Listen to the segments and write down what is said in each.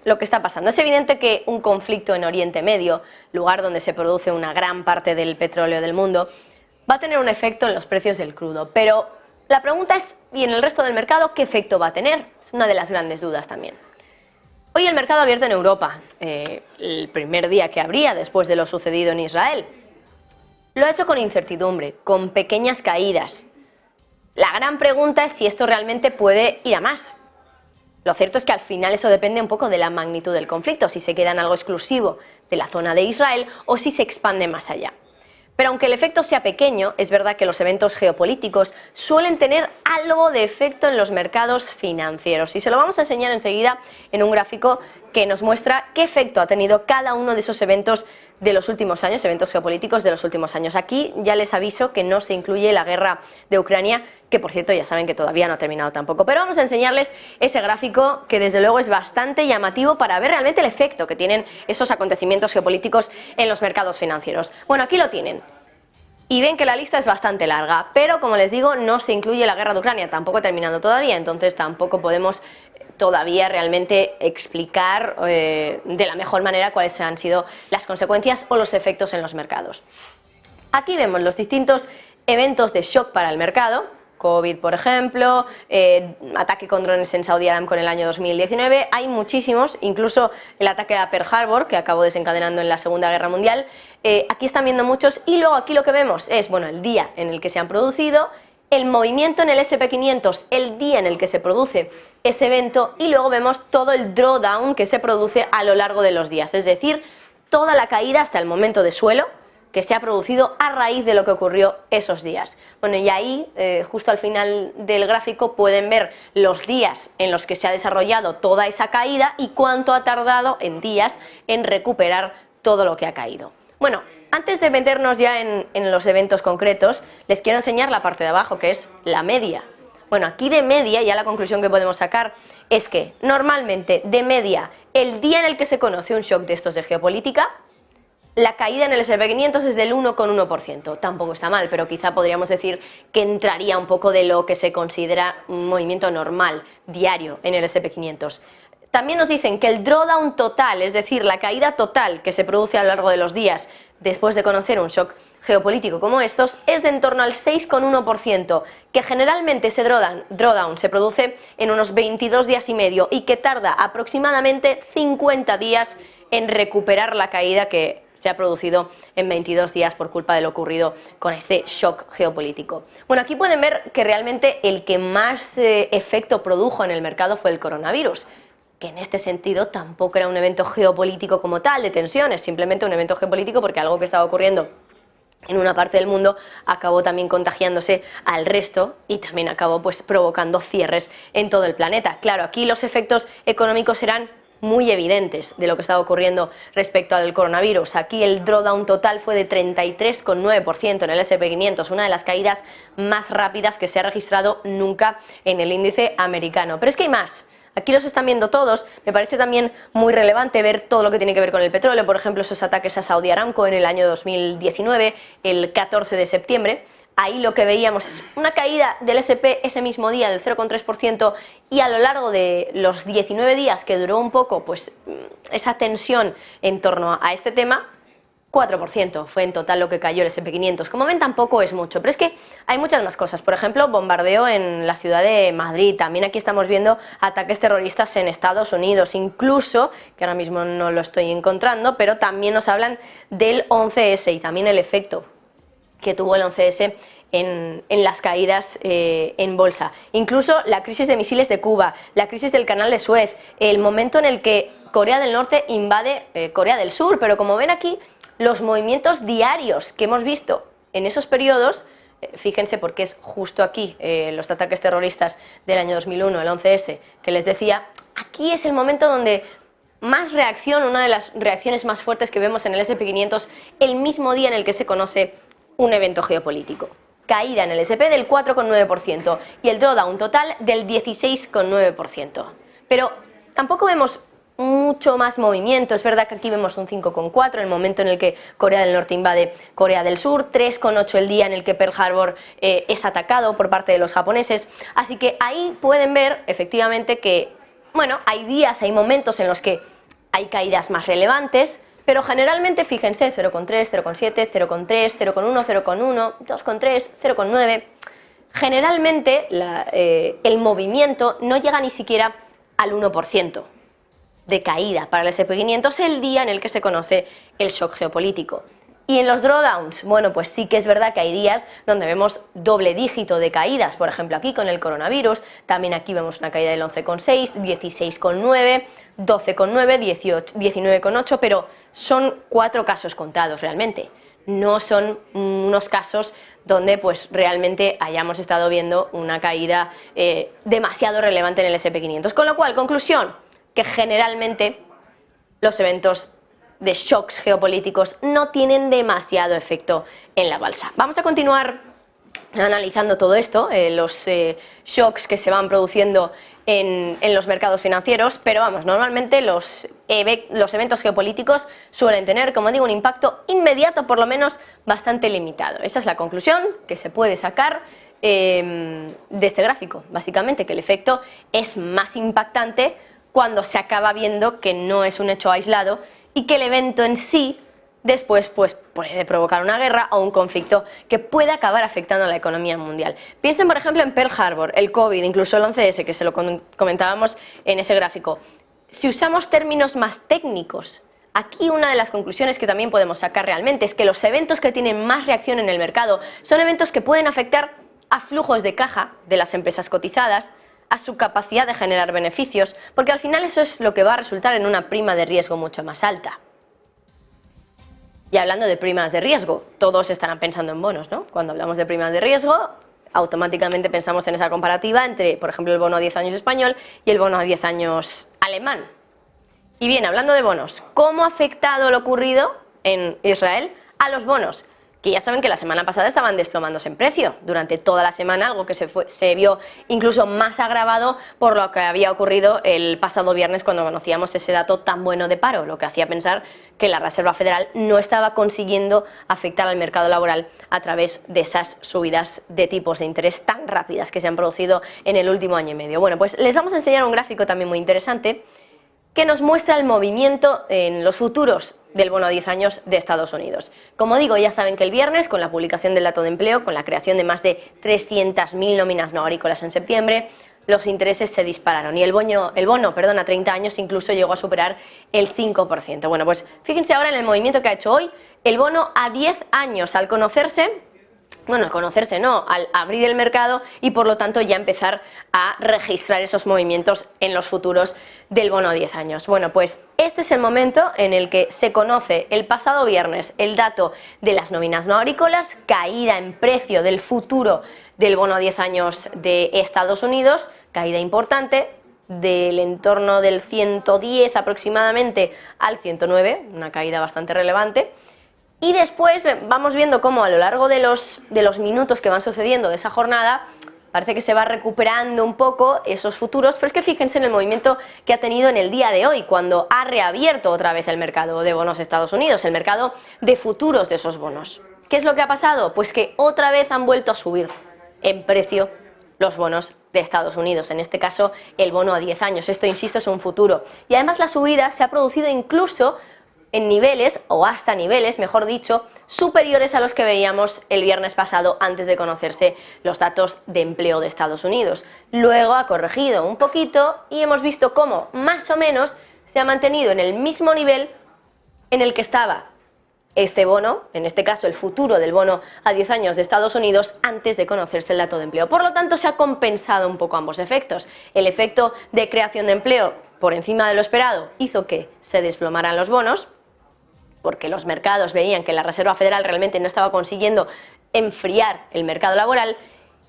lo que está pasando. Es evidente que un conflicto en Oriente Medio, lugar donde se produce una gran parte del petróleo del mundo, va a tener un efecto en los precios del crudo. Pero la pregunta es, ¿y en el resto del mercado qué efecto va a tener? Es una de las grandes dudas también. Hoy el mercado abierto en Europa, el primer día que abría después de lo sucedido en Israel, lo ha hecho con incertidumbre, con pequeñas caídas. La gran pregunta es si esto realmente puede ir a más. Lo cierto es que al final eso depende un poco de la magnitud del conflicto, si se queda en algo exclusivo de la zona de Israel o si se expande más allá. Pero aunque el efecto sea pequeño, es verdad que los eventos geopolíticos suelen tener algo de efecto en los mercados financieros. Y se lo vamos a enseñar enseguida en un gráfico que nos muestra qué efecto ha tenido cada uno de esos eventos de los últimos años, eventos geopolíticos de los últimos años. Aquí ya les aviso que no se incluye la guerra de Ucrania, que por cierto ya saben que todavía no ha terminado tampoco. Pero vamos a enseñarles ese gráfico que desde luego es bastante llamativo para ver realmente el efecto que tienen esos acontecimientos geopolíticos en los mercados financieros. Bueno, aquí lo tienen. Y ven que la lista es bastante larga, pero como les digo, no se incluye la guerra de Ucrania, tampoco ha terminado todavía, entonces tampoco podemos todavía realmente explicar de la mejor manera cuáles han sido las consecuencias o los efectos en los mercados. Aquí vemos los distintos eventos de shock para el mercado. COVID, por ejemplo, ataque con drones en Saudi Aramco en el año 2019, hay muchísimos, incluso el ataque a Pearl Harbor, que acabó desencadenando en la Segunda Guerra Mundial, aquí están viendo muchos, y luego aquí lo que vemos es, bueno, el día en el que se han producido, el movimiento en el S&P 500, el día en el que se produce ese evento, y luego vemos todo el drawdown que se produce a lo largo de los días, es decir, toda la caída hasta el momento de suelo, que se ha producido a raíz de lo que ocurrió esos días. Bueno, y ahí, justo al final del gráfico, pueden ver los días en los que se ha desarrollado toda esa caída y cuánto ha tardado en días en recuperar todo lo que ha caído. Bueno, antes de meternos ya en los eventos concretos, les quiero enseñar la parte de abajo, que es la media. Bueno, aquí de media, ya la conclusión que podemos sacar es que normalmente de media, el día en el que se conoce un shock de estos de geopolítica, la caída en el S&P 500 es del 1,1%, tampoco está mal, pero quizá podríamos decir que entraría un poco de lo que se considera un movimiento normal, diario, en el S&P 500. También nos dicen que el drawdown total, es decir, la caída total que se produce a lo largo de los días después de conocer un shock geopolítico como estos, es de en torno al 6,1%, que generalmente ese drawdown se produce en unos 22 días y medio y que tarda aproximadamente 50 días en recuperar la caída que se ha producido en 22 días por culpa de lo ocurrido con este shock geopolítico. Bueno, aquí pueden ver que realmente el que más efecto produjo en el mercado fue el coronavirus, que en este sentido tampoco era un evento geopolítico como tal, de tensiones, simplemente un evento geopolítico porque algo que estaba ocurriendo en una parte del mundo acabó también contagiándose al resto y también acabó pues provocando cierres en todo el planeta. Claro, aquí los efectos económicos serán muy evidentes de lo que estaba ocurriendo respecto al coronavirus. Aquí el drawdown total fue de 33,9% en el S&P 500, una de las caídas más rápidas que se ha registrado nunca en el índice americano. Pero es que hay más. Aquí los están viendo todos. Me parece también muy relevante ver todo lo que tiene que ver con el petróleo, por ejemplo, esos ataques a Saudi Aramco en el año 2019, el 14 de septiembre. Ahí lo que veíamos es una caída del S&P ese mismo día del 0,3% y a lo largo de los 19 días que duró un poco pues esa tensión en torno a este tema, 4% fue en total lo que cayó el S&P 500. Como ven, tampoco es mucho, pero es que hay muchas más cosas. Por ejemplo, bombardeo en la ciudad de Madrid. También aquí estamos viendo ataques terroristas en Estados Unidos, incluso, que ahora mismo no lo estoy encontrando, pero también nos hablan del 11S y también el efecto que tuvo el 11S en las caídas en bolsa. Incluso la crisis de misiles de Cuba, la crisis del canal de Suez, el momento en el que Corea del Norte invade Corea del Sur, pero como ven aquí, los movimientos diarios que hemos visto en esos periodos, fíjense porque es justo aquí los ataques terroristas del año 2001, el 11S, que les decía, aquí es el momento donde más reacción, una de las reacciones más fuertes que vemos en el S&P 500, el mismo día en el que se conoce un evento geopolítico. Caída en el S&P del 4,9% y el drawdown total del 16,9%. Pero tampoco vemos mucho más movimiento. Es verdad que aquí vemos un 5,4 en el momento en el que Corea del Norte invade Corea del Sur, 3,8 el día en el que Pearl Harbor es atacado por parte de los japoneses. Así que ahí pueden ver efectivamente que, bueno, hay días, hay momentos en los que hay caídas más relevantes, pero generalmente, fíjense, 0,3, 0,7, 0,3, 0,1, 0,1, 2,3, 0,9... Generalmente el movimiento no llega ni siquiera al 1% de caída para el SP500 el día en el que se conoce el shock geopolítico. Y en los drawdowns, bueno, pues sí que es verdad que hay días donde vemos doble dígito de caídas, por ejemplo aquí con el coronavirus, también aquí vemos una caída del 11,6, 16,9, 12,9, 18, 19,8, pero son 4 casos contados realmente, no son unos casos donde pues realmente hayamos estado viendo una caída demasiado relevante en el SP500. Con lo cual, conclusión, que generalmente los eventos de shocks geopolíticos no tienen demasiado efecto en la bolsa. Vamos a continuar analizando todo esto, los shocks que se van produciendo en los mercados financieros, pero vamos, normalmente los eventos geopolíticos suelen tener, como digo, un impacto inmediato, por lo menos bastante limitado. Esa es la conclusión que se puede sacar de este gráfico, básicamente, que el efecto es más impactante cuando se acaba viendo que no es un hecho aislado y que el evento en sí después pues, puede provocar una guerra o un conflicto que pueda acabar afectando a la economía mundial. Piensen, por ejemplo, en Pearl Harbor, el COVID, incluso el 11S, que se lo comentábamos en ese gráfico. Si usamos términos más técnicos, aquí una de las conclusiones que también podemos sacar realmente es que los eventos que tienen más reacción en el mercado son eventos que pueden afectar a flujos de caja de las empresas cotizadas, a su capacidad de generar beneficios, porque al final eso es lo que va a resultar en una prima de riesgo mucho más alta. Y hablando de primas de riesgo, todos estarán pensando en bonos, ¿no? Cuando hablamos de primas de riesgo, automáticamente pensamos en esa comparativa entre, por ejemplo, el bono a 10 años español y el bono a 10 años alemán. Y bien, hablando de bonos, ¿cómo ha afectado lo ocurrido en Israel a los bonos? Que ya saben que la semana pasada estaban desplomándose en precio durante toda la semana, algo que se vio incluso más agravado por lo que había ocurrido el pasado viernes cuando conocíamos ese dato tan bueno de paro, lo que hacía pensar que la Reserva Federal no estaba consiguiendo afectar al mercado laboral a través de esas subidas de tipos de interés tan rápidas que se han producido en el último año y medio. Bueno, pues les vamos a enseñar un gráfico también muy interesante que nos muestra el movimiento en los futuros del bono a 10 años de Estados Unidos. Como digo, ya saben que el viernes, con la publicación del dato de empleo, con la creación de más de 300.000 nóminas no agrícolas en septiembre, los intereses se dispararon y el bono a 30 años incluso llegó a superar el 5%. Bueno, pues fíjense ahora en el movimiento que ha hecho hoy el bono a 10 años al conocerse. Bueno, al conocerse no, al abrir el mercado y por lo tanto ya empezar a registrar esos movimientos en los futuros del bono a 10 años. Bueno, pues este es el momento en el que se conoce el pasado viernes el dato de las nóminas no agrícolas, caída en precio del futuro del bono a 10 años de Estados Unidos, caída importante del entorno del 110 aproximadamente al 109, una caída bastante relevante. Y después vamos viendo cómo a lo largo de los minutos que van sucediendo de esa jornada parece que se va recuperando un poco esos futuros, pero es que fíjense en el movimiento que ha tenido en el día de hoy, cuando ha reabierto otra vez el mercado de bonos de Estados Unidos, el mercado de futuros de esos bonos. ¿Qué es lo que ha pasado? Pues que otra vez han vuelto a subir en precio los bonos de Estados Unidos, en este caso el bono a 10 años. Esto, insisto, es un futuro. Y además la subida se ha producido incluso en niveles, o hasta niveles, mejor dicho, superiores a los que veíamos el viernes pasado antes de conocerse los datos de empleo de Estados Unidos. Luego ha corregido un poquito y hemos visto cómo más o menos se ha mantenido en el mismo nivel en el que estaba este bono, en este caso el futuro del bono a 10 años de Estados Unidos, antes de conocerse el dato de empleo. Por lo tanto, se ha compensado un poco ambos efectos. El efecto de creación de empleo por encima de lo esperado hizo que se desplomaran los bonos, porque los mercados veían que la Reserva Federal realmente no estaba consiguiendo enfriar el mercado laboral,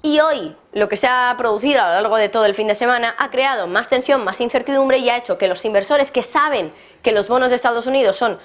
y hoy lo que se ha producido a lo largo de todo el fin de semana ha creado más tensión, más incertidumbre y ha hecho que los inversores que saben que los bonos de Estados Unidos son,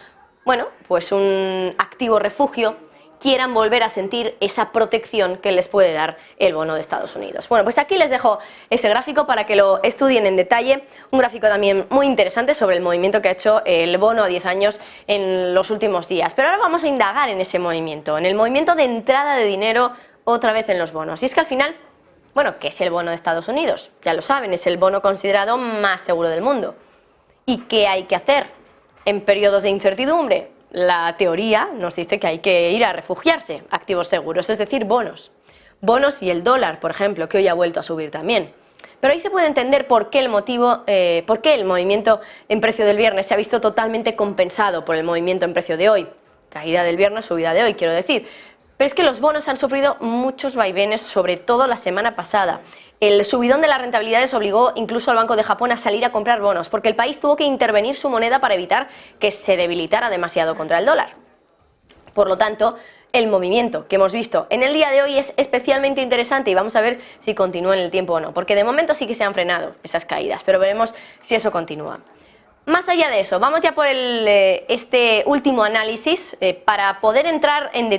bueno, pues un activo refugio, quieran volver a sentir esa protección que les puede dar el bono de Estados Unidos. Bueno, pues aquí les dejo ese gráfico para que lo estudien en detalle, un gráfico también muy interesante sobre el movimiento que ha hecho el bono a 10 años en los últimos días. Pero ahora vamos a indagar en ese movimiento, en el movimiento de entrada de dinero otra vez en los bonos. Y es que al final, bueno, ¿qué es el bono de Estados Unidos? Ya lo saben, es el bono considerado más seguro del mundo. ¿Y qué hay que hacer En periodos de incertidumbre, la teoría nos dice que hay que ir a refugiarse, activos seguros, es decir, bonos. Bonos y el dólar, por ejemplo, que hoy ha vuelto a subir también. Pero ahí se puede entender por qué el movimiento en precio del viernes se ha visto totalmente compensado por el movimiento en precio de hoy. Caída del viernes, subida de hoy, quiero decir. Pero es que los bonos han sufrido muchos vaivenes, sobre todo la semana pasada. El subidón de las rentabilidades obligó incluso al Banco de Japón a salir a comprar bonos, porque el país tuvo que intervenir su moneda para evitar que se debilitara demasiado contra el dólar. Por lo tanto, el movimiento que hemos visto en el día de hoy es especialmente interesante y vamos a ver si continúa en el tiempo o no, porque de momento sí que se han frenado esas caídas, pero veremos si eso continúa. Más allá de eso, vamos ya por este último análisis para poder entrar en detalle